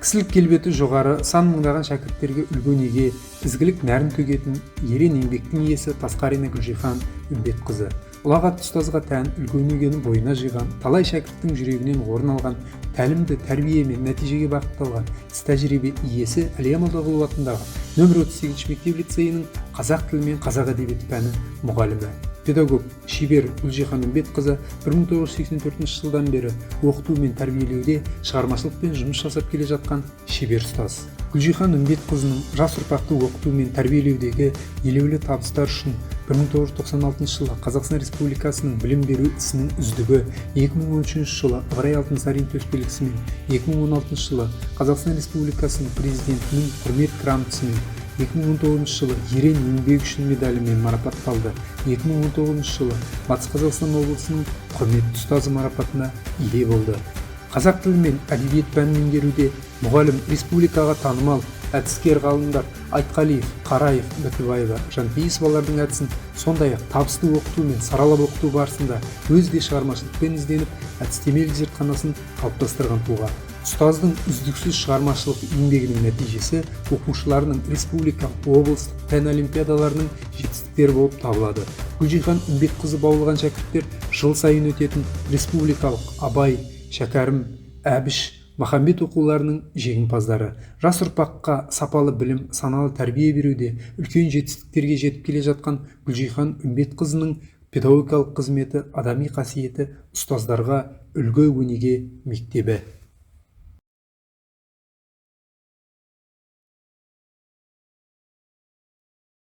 кісілік келбеті жоғары, сан мыңдаған шәкірттерге үлгі-өнеге, ізгілік нәрін төгетін ерен еңбектің иесі Тасқарина Гүлжихан Үмбетқызы. Ұлағатты ұстазға тән үлгі-өнегені бойына жиған, талай шәкірттің жүрегінен орын алған, тәлімді тәрбие мен нәтижеге бағытталған іс тәжірибе иесі Әлия Молдағұлова атындағы нөмір 38 мектеп лицейінің қазақ тілі мен қазақ әдебиеті пәні мұғалімі. Педагог шебер Гүлжихан Үмбетқызы 1984 жылдан бері оқыту мен тәрбиелеуде шығармашылықпен жұмыс жасап келе жатқан шебер ұстаз. Гүлжихан Үмбетқызының жас ұрпақты оқыту мен тәрбиелеудегі елеулі табыстар үшін 1996 жылы Қазақстан Республикасының білім беру ісінің үздігі, 2013 жылы Ыбырай Алтынсарин төсбелгісімен, 2016 жылы Қазақстан Республикасының президентінің құрмет грамотасымен, 2019 жылы ерен еңбегі үшін медалімен марапатталды. 2019 жылы Батыс Қазақстан облысының құрметті ұстазы марапатына ие болды. Қазақ тілі мен әдебиет пәнін меңгеруде мұғалім республикаға танымал әдіскер ғалымдар Айтқалиев, Қараев, Бәтібаева, Жанпейісовалардың әдісін, сондай-ақ табысты оқыту мен саралап оқыту барысында өзге шығармашылықпен ізденіп, әдістемелік зертханасын қалыптастырған тұлға. Ұстаздың үздіксіз шығармашылық еңбегінің нәтижесі оқушыларының республикалық, облыстық пән олимпиадаларының жетістіктері болып табылады. Гүлжихан Үмбетқызы баулыған шәкірттер жыл сайын өтетін республикалық Абай, Шәкәрім, Әбіш, Махамбет оқуларының жеңімпаздары. Жас ұрпаққа сапалы білім, саналы тәрбие беруде үлкен жетістіктерге жетіп келе жатқан Гүлжихан Үмбетқызының педагогикалық қызметі, адами қасиеті ұстаздарға үлгі-өнеге мектебі.